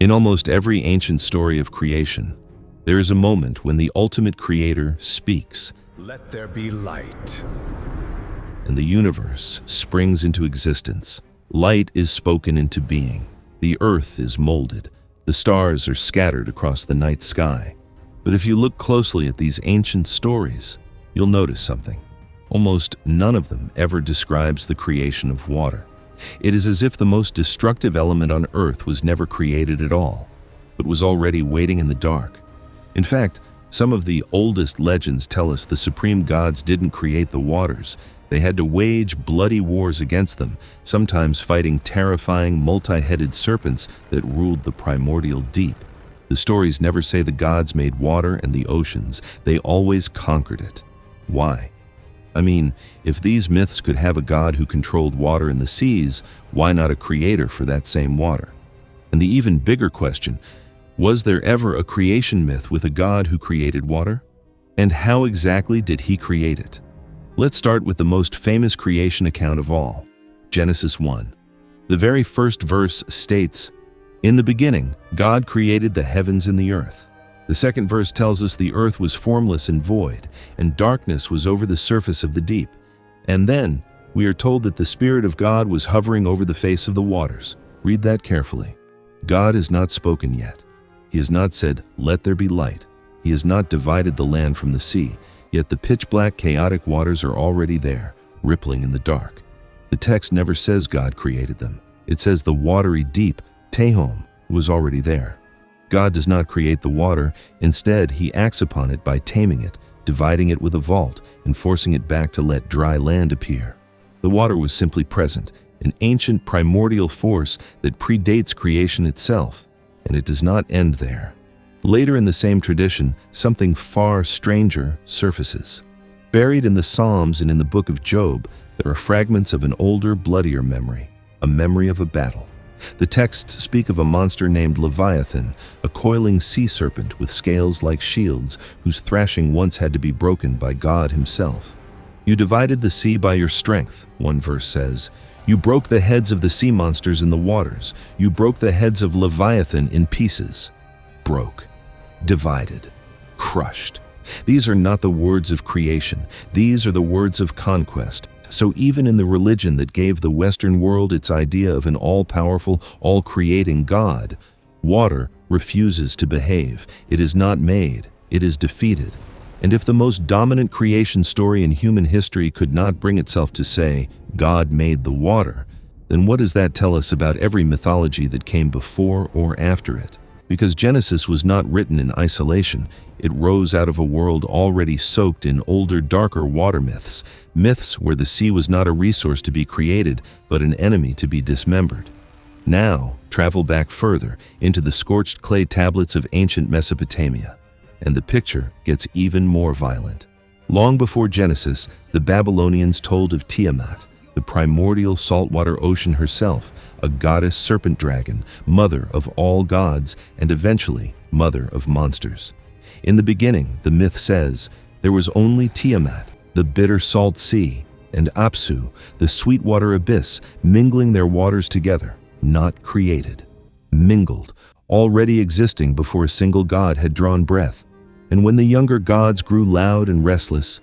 In almost every ancient story of creation, there is a moment when the ultimate creator speaks, "Let there be light." and the universe springs into existence. Light is spoken into being. The earth is molded. The stars are scattered across the night sky. But if you look closely at these ancient stories, you'll notice something. Almost none of them ever describes the creation of water. It is as if the most destructive element on earth was never created at all, but was already waiting in the dark. In fact, some of the oldest legends tell us the supreme gods didn't create the waters. They had to wage bloody wars against them, sometimes fighting terrifying multi-headed serpents that ruled the primordial deep. The stories never say the gods made water and the oceans. They always conquered it. Why? I mean, if these myths could have a god who controlled water in the seas, why not a creator for that same water? And the even bigger question, was there ever a creation myth with a god who created water? And how exactly did he create it? Let's start with the most famous creation account of all, Genesis 1. The very first verse states, "In the beginning, God created the heavens and the earth." The second verse tells us the earth was formless and void, and darkness was over the surface of the deep. And then, we are told that the Spirit of God was hovering over the face of the waters. Read that carefully. God has not spoken yet. He has not said, "Let there be light." He has not divided the land from the sea, yet the pitch-black, chaotic waters are already there, rippling in the dark. The text never says God created them. It says the watery deep, Tehom, was already there. God does not create the water. Instead, he acts upon it by taming it, dividing it with a vault, and forcing it back to let dry land appear. The water was simply present, an ancient primordial force that predates creation itself, and it does not end there. Later in the same tradition, something far stranger surfaces. Buried in the Psalms and in the book of Job, there are fragments of an older, bloodier memory, a memory of a battle. The texts speak of a monster named Leviathan, a coiling sea serpent with scales like shields, whose thrashing once had to be broken by God himself. "You divided the sea by your strength," one verse says. "You broke the heads of the sea monsters in the waters. You broke the heads of Leviathan in pieces." Broke, divided, crushed. These are not the words of creation. These are the words of conquest. So even in the religion that gave the Western world its idea of an all-powerful, all-creating God, water refuses to behave. It is not made, it is defeated. And if the most dominant creation story in human history could not bring itself to say, God made the water, then what does that tell us about every mythology that came before or after it? Because Genesis was not written in isolation, it rose out of a world already soaked in older, darker water myths, myths where the sea was not a resource to be created, but an enemy to be dismembered. Now, travel back further into the scorched clay tablets of ancient Mesopotamia, and the picture gets even more violent. Long before Genesis, the Babylonians told of Tiamat, the primordial saltwater ocean herself, a goddess serpent dragon, mother of all gods, and eventually mother of monsters. In the beginning, the myth says, there was only Tiamat, the bitter salt sea, and Apsu, the sweetwater abyss, mingling their waters together, not created. Mingled, already existing before a single god had drawn breath. And when the younger gods grew loud and restless,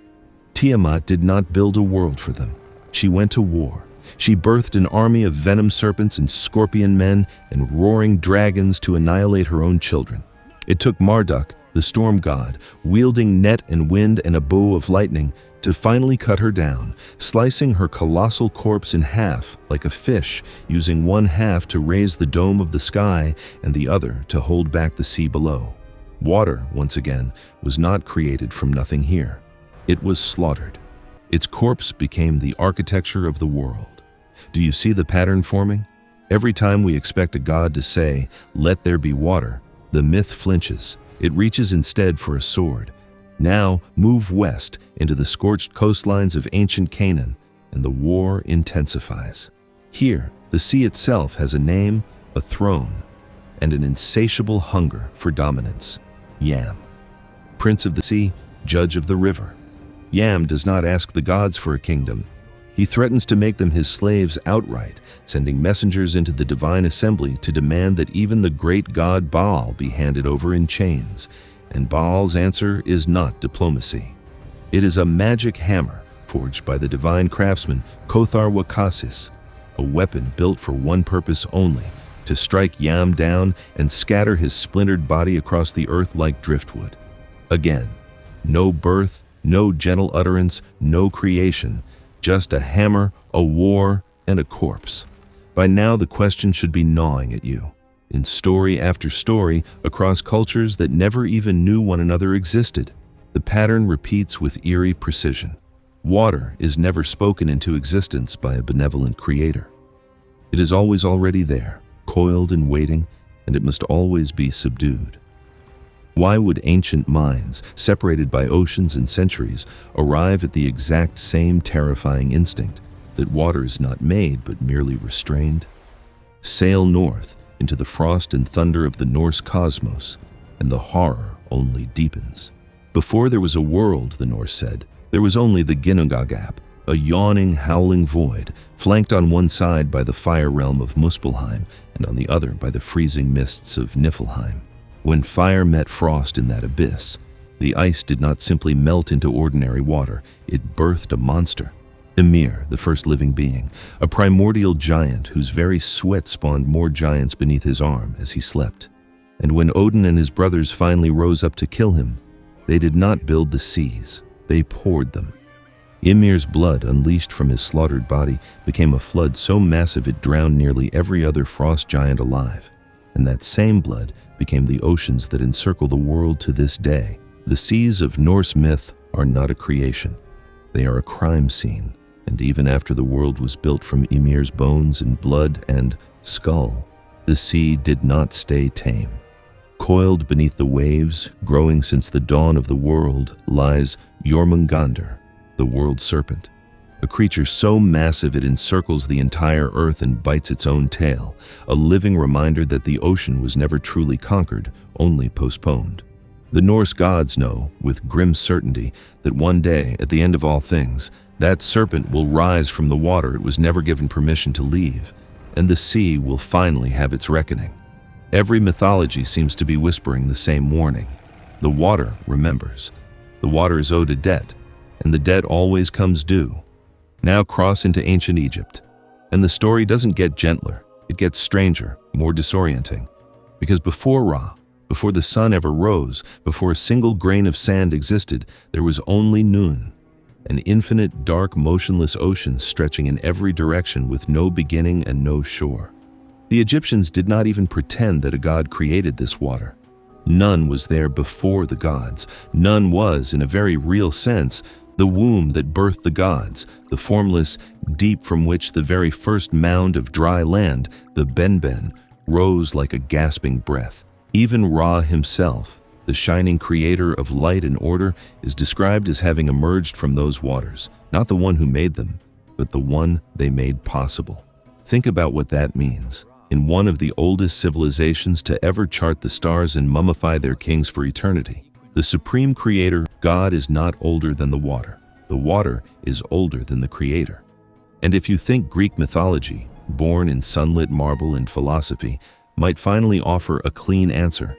Tiamat did not build a world for them. She went to war. She birthed an army of venom serpents and scorpion men and roaring dragons to annihilate her own children. It took Marduk, the storm god, wielding net and wind and a bow of lightning, to finally cut her down, slicing her colossal corpse in half like a fish, using one half to raise the dome of the sky and the other to hold back the sea below. Water, once again, was not created from nothing here. It was slaughtered. Its corpse became the architecture of the world. Do you see the pattern forming? Every time we expect a god to say, "Let there be water," the myth flinches. It reaches instead for a sword. Now move west into the scorched coastlines of ancient Canaan, and the war intensifies. Here, the sea itself has a name, a throne, and an insatiable hunger for dominance. Yam. Prince of the sea, judge of the river. Yam does not ask the gods for a kingdom. He threatens to make them his slaves outright, sending messengers into the divine assembly to demand that even the great god Baal be handed over in chains. And Baal's answer is not diplomacy. It is a magic hammer forged by the divine craftsman Kothar Wakasis, a weapon built for one purpose only, to strike Yam down and scatter his splintered body across the earth like driftwood. Again, no birth, no gentle utterance, no creation, just a hammer, a war, and a corpse. By now the question should be gnawing at you. In story after story, across cultures that never even knew one another existed, the pattern repeats with eerie precision. Water is never spoken into existence by a benevolent creator. It is always already there, coiled and waiting, and it must always be subdued. Why would ancient minds, separated by oceans and centuries, arrive at the exact same terrifying instinct that water is not made but merely restrained? Sail north into the frost and thunder of the Norse cosmos, and the horror only deepens. Before there was a world, the Norse said, there was only the Ginnungagap, Gap, a yawning, howling void, flanked on one side by the fire realm of Muspelheim and on the other by the freezing mists of Niflheim. When fire met frost in that abyss, the ice did not simply melt into ordinary water, it birthed a monster. Ymir, the first living being, a primordial giant whose very sweat spawned more giants beneath his arm as he slept. And when Odin and his brothers finally rose up to kill him, they did not build the seas, they poured them. Ymir's blood, unleashed from his slaughtered body, became a flood so massive it drowned nearly every other frost giant alive. And that same blood became the oceans that encircle the world to this day. The seas of Norse myth are not a creation. They are a crime scene, and even after the world was built from Ymir's bones and blood and skull, the sea did not stay tame. Coiled beneath the waves, growing since the dawn of the world, lies Jormungandr, the world serpent, a creature so massive it encircles the entire earth and bites its own tail, a living reminder that the ocean was never truly conquered, only postponed. The Norse gods know, with grim certainty, that one day, at the end of all things, that serpent will rise from the water it was never given permission to leave, and the sea will finally have its reckoning. Every mythology seems to be whispering the same warning. The water remembers. The water is owed a debt, and the debt always comes due. Now cross into ancient Egypt, and the story doesn't get gentler, it gets stranger, more disorienting. Because before Ra, before the sun ever rose, before a single grain of sand existed, there was only Nun, an infinite, dark, motionless ocean stretching in every direction with no beginning and no shore. The Egyptians did not even pretend that a god created this water. None was there before the gods. None was, in a very real sense, the womb that birthed the gods, the formless deep from which the very first mound of dry land, the Benben, rose like a gasping breath. Even Ra himself, the shining creator of light and order, is described as having emerged from those waters, not the one who made them, but the one they made possible. Think about what that means. In one of the oldest civilizations to ever chart the stars and mummify their kings for eternity, the supreme creator, God, is not older than the water. The water is older than the creator. And if you think Greek mythology, born in sunlit marble and philosophy, might finally offer a clean answer,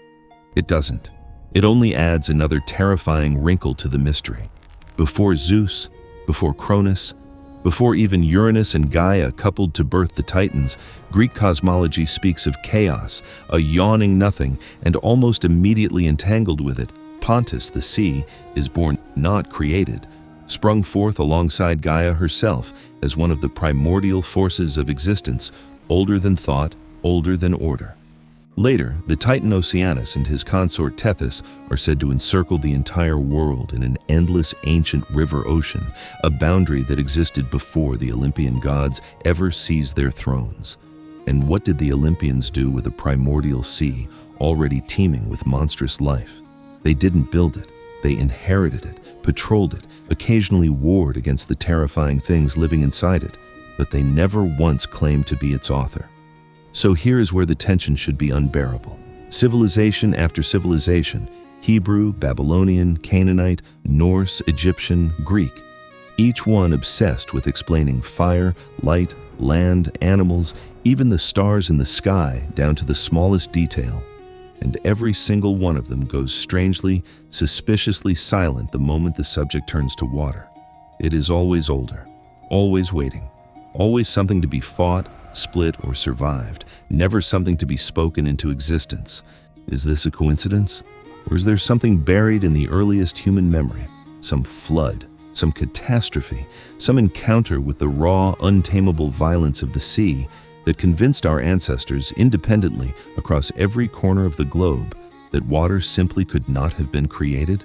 it doesn't. It only adds another terrifying wrinkle to the mystery. Before Zeus, before Cronus, before even Uranus and Gaia coupled to birth the Titans, Greek cosmology speaks of chaos, a yawning nothing, and almost immediately entangled with it, Pontus, the sea, is born, not created, sprung forth alongside Gaia herself as one of the primordial forces of existence, older than thought, older than order. Later, the Titan Oceanus and his consort Tethys are said to encircle the entire world in an endless ancient river ocean, a boundary that existed before the Olympian gods ever seized their thrones. And what did the Olympians do with a primordial sea already teeming with monstrous life? They didn't build it, they inherited it, patrolled it, occasionally warred against the terrifying things living inside it, but they never once claimed to be its author. So here is where the tension should be unbearable. Civilization after civilization, Hebrew, Babylonian, Canaanite, Norse, Egyptian, Greek, each one obsessed with explaining fire, light, land, animals, even the stars in the sky down to the smallest detail. And every single one of them goes strangely, suspiciously silent the moment the subject turns to water. It is always older, always waiting, always something to be fought, split, or survived, never something to be spoken into existence. Is this a coincidence? Or is there something buried in the earliest human memory? Some flood, some catastrophe, some encounter with the raw, untamable violence of the sea that convinced our ancestors independently across every corner of the globe that water simply could not have been created?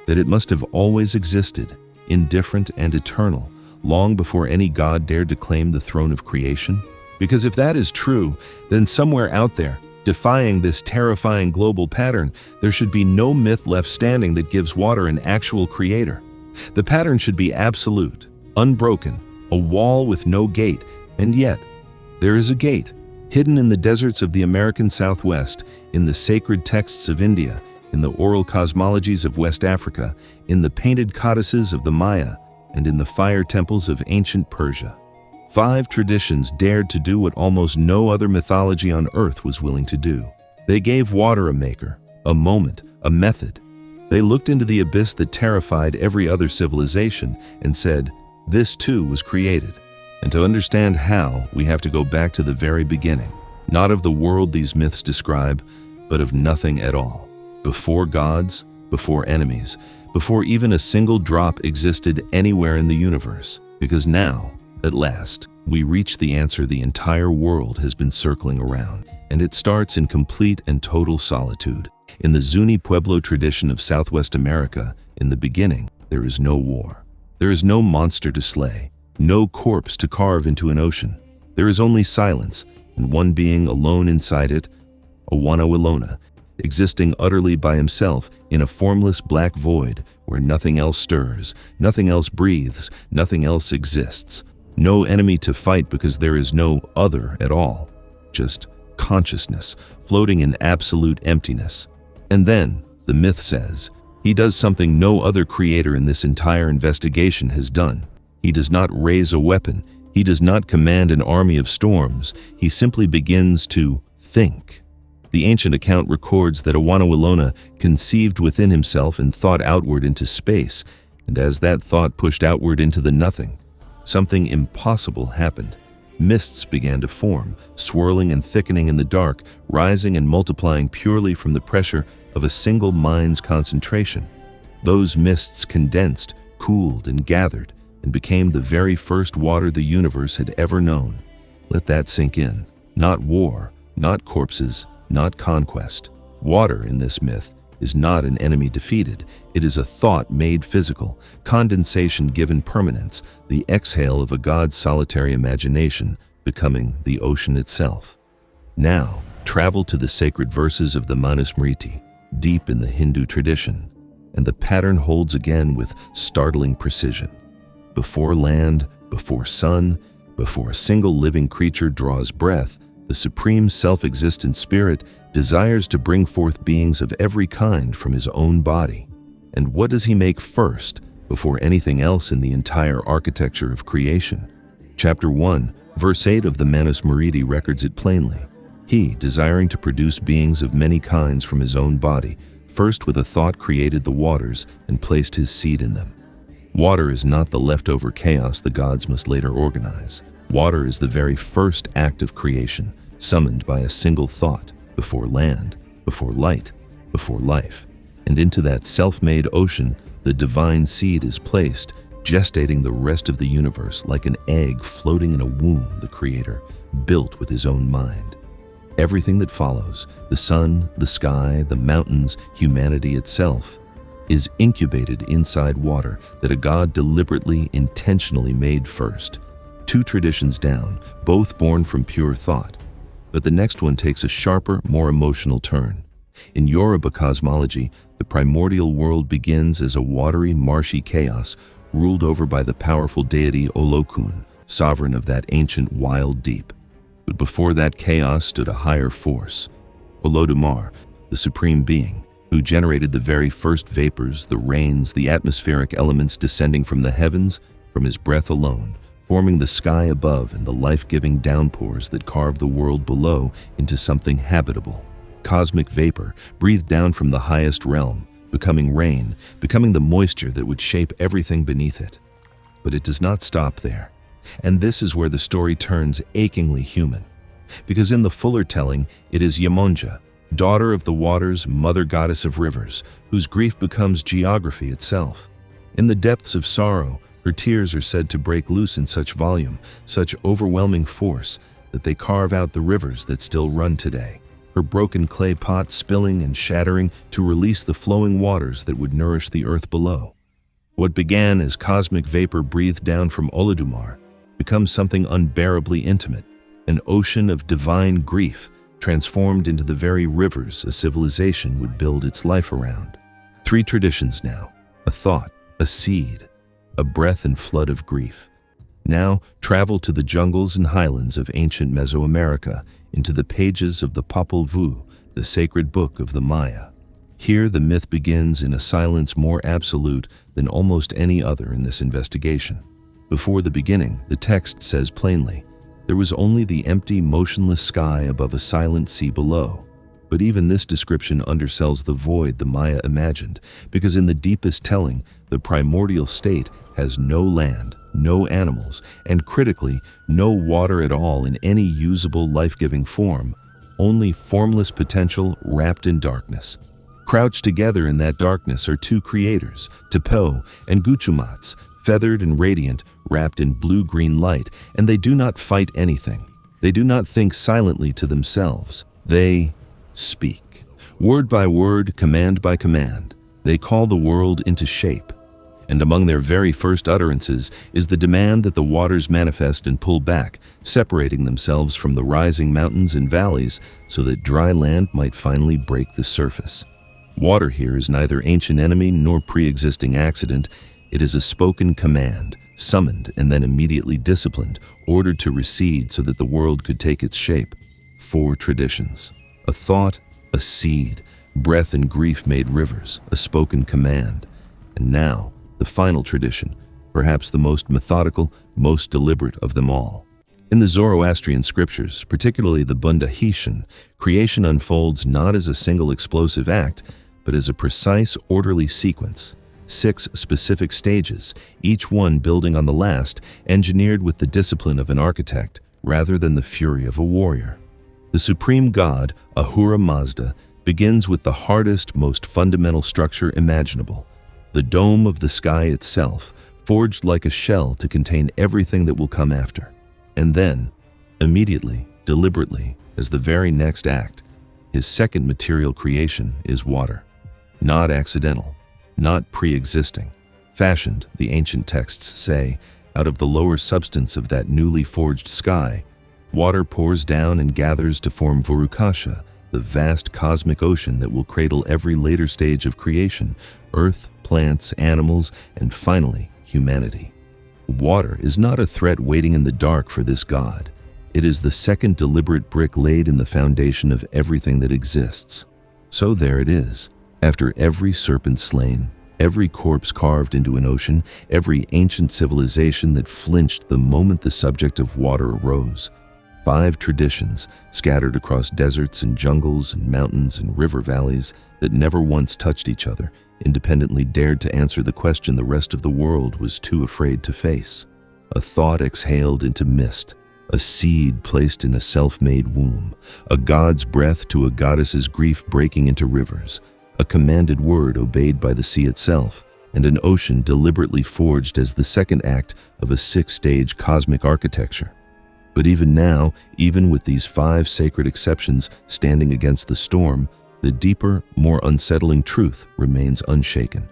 That it must have always existed, indifferent and eternal, long before any god dared to claim the throne of creation? Because if that is true, then somewhere out there, defying this terrifying global pattern, there should be no myth left standing that gives water an actual creator. The pattern should be absolute, unbroken, a wall with no gate, and yet, there is a gate, hidden in the deserts of the American Southwest, in the sacred texts of India, in the oral cosmologies of West Africa, in the painted codices of the Maya, and in the fire temples of ancient Persia. 5 traditions dared to do what almost no other mythology on earth was willing to do. They gave water a maker, a moment, a method. They looked into the abyss that terrified every other civilization and said, this too was created. And to understand how, we have to go back to the very beginning, not of the world these myths describe, but of nothing at all. Before gods, before enemies, before even a single drop existed anywhere in the universe. Because now, at last, we reach the answer the entire world has been circling around. And it starts in complete and total solitude. In the Zuni Pueblo tradition of Southwest America, in the beginning, there is no war. There is no monster to slay, no corpse to carve into an ocean. There is only silence, and one being alone inside it, Awonawilona, existing utterly by himself in a formless black void where nothing else stirs, nothing else breathes, nothing else exists. No enemy to fight because there is no other at all. Just consciousness floating in absolute emptiness. And then, the myth says, he does something no other creator in this entire investigation has done. He does not raise a weapon. He does not command an army of storms. He simply begins to think. The ancient account records that Awonawilona conceived within himself and thought outward into space, and as that thought pushed outward into the nothing, something impossible happened. Mists began to form, swirling and thickening in the dark, rising and multiplying purely from the pressure of a single mind's concentration. Those mists condensed, cooled, and gathered, and became the very first water the universe had ever known. Let that sink in. Not war, not corpses, not conquest. Water in this myth is not an enemy defeated. It is a thought made physical, condensation given permanence, the exhale of a god's solitary imagination, becoming the ocean itself. Now, travel to the sacred verses of the Manusmriti, deep in the Hindu tradition, and the pattern holds again with startling precision. Before land, before sun, before a single living creature draws breath, the supreme self-existent spirit desires to bring forth beings of every kind from his own body. And what does he make first, before anything else in the entire architecture of creation? Chapter 1, verse 8 of the Manusmriti records it plainly. He, desiring to produce beings of many kinds from his own body, first with a thought created the waters and placed his seed in them. Water is not the leftover chaos the gods must later organize. Water is the very first act of creation, summoned by a single thought, before land, before light, before life. And into that self-made ocean, the divine seed is placed, gestating the rest of the universe like an egg floating in a womb the Creator built with his own mind. Everything that follows, the sun, the sky, the mountains, humanity itself, is incubated inside water that a god deliberately, intentionally made first. 2 traditions down, both born from pure thought. But the next one takes a sharper, more emotional turn. In Yoruba cosmology, the primordial world begins as a watery, marshy chaos ruled over by the powerful deity Olokun, sovereign of that ancient wild deep. But before that chaos stood a higher force, Olodumare, the supreme being, who generated the very first vapors, the rains, the atmospheric elements descending from the heavens from his breath alone, forming the sky above and the life-giving downpours that carve the world below into something habitable. Cosmic vapor breathed down from the highest realm, becoming rain, becoming the moisture that would shape everything beneath it. But it does not stop there. And this is where the story turns achingly human. Because in the fuller telling, it is Yemonja, daughter of the waters, mother goddess of rivers, whose grief becomes geography itself. In the depths of sorrow, her tears are said to break loose in such volume, such overwhelming force, that they carve out the rivers that still run today, her broken clay pot spilling and shattering to release the flowing waters that would nourish the earth below. What began as cosmic vapor breathed down from Olodumare becomes something unbearably intimate, an ocean of divine grief transformed into the very rivers a civilization would build its life around. 3 traditions now: a thought, a seed, a breath and flood of grief. Now travel to the jungles and highlands of ancient Mesoamerica, into the pages of the Popol Vuh, the sacred book of the Maya. Here the myth begins in a silence more absolute than almost any other in this investigation. Before the beginning, the text says plainly, there was only the empty, motionless sky above a silent sea below. But even this description undersells the void the Maya imagined, because in the deepest telling, the primordial state has no land, no animals, and critically, no water at all in any usable life-giving form, only formless potential wrapped in darkness. Crouched together in that darkness are 2 creators, Tepeu and Gucumatz, feathered and radiant, wrapped in blue-green light, and they do not fight anything. They do not think silently to themselves. They speak. Word by word, command by command, they call the world into shape. And among their very first utterances is the demand that the waters manifest and pull back, separating themselves from the rising mountains and valleys so that dry land might finally break the surface. Water here is neither ancient enemy nor pre-existing accident. It is a spoken command, summoned and then immediately disciplined, ordered to recede so that the world could take its shape. 4 traditions: a thought, a seed, breath and grief made rivers, a spoken command. And now, the final tradition, perhaps the most methodical, most deliberate of them all. In the Zoroastrian scriptures, particularly the Bunda-Hishan, creation unfolds not as a single explosive act, but as a precise, orderly sequence. 6 specific stages, each one building on the last, engineered with the discipline of an architect rather than the fury of a warrior. The supreme god, Ahura Mazda, begins with the hardest, most fundamental structure imaginable, the dome of the sky itself, forged like a shell to contain everything that will come after. And then, immediately, deliberately, as the very next act, his second material creation is water. Not accidental, not pre-existing, fashioned, the ancient texts say, out of the lower substance of that newly forged sky. Water pours down and gathers to form Vurukasha, the vast cosmic ocean that will cradle every later stage of creation, earth, plants, animals, and finally, humanity. Water is not a threat waiting in the dark for this god. It is the second deliberate brick laid in the foundation of everything that exists. So there it is. After every serpent slain, every corpse carved into an ocean, every ancient civilization that flinched the moment the subject of water arose. 5 traditions scattered across deserts and jungles and mountains and river valleys that never once touched each other, independently dared to answer the question the rest of the world was too afraid to face. A thought exhaled into mist, a seed placed in a self-made womb, a god's breath to a goddess's grief breaking into rivers, a commanded word obeyed by the sea itself, and an ocean deliberately forged as the second act of a 6-stage cosmic architecture. But even now, even with these 5 sacred exceptions standing against the storm, the deeper, more unsettling truth remains unshaken.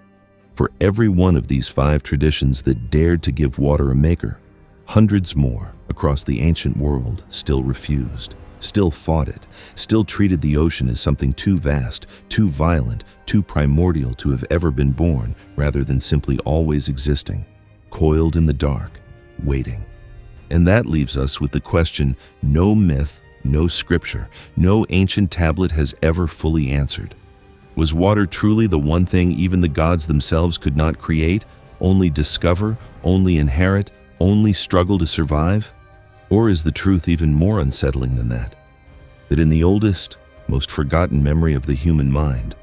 For every one of these 5 traditions that dared to give water a maker, hundreds more across the ancient world still refused, still fought it, still treated the ocean as something too vast, too violent, too primordial to have ever been born, rather than simply always existing, coiled in the dark, waiting. And that leaves us with the question no myth, no scripture, no ancient tablet has ever fully answered. Was water truly the one thing even the gods themselves could not create, only discover, only inherit, only struggle to survive? Or is the truth even more unsettling than that? That in the oldest, most forgotten memory of the human mind,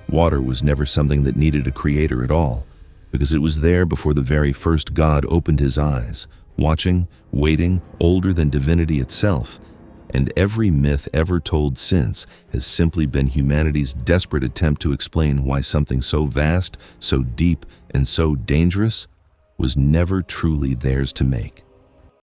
water was never something that needed a creator at all, because it was there before the very first god opened his eyes, watching, waiting, older than divinity itself. And every myth ever told since has simply been humanity's desperate attempt to explain why something so vast, so deep, and so dangerous was never truly theirs to make.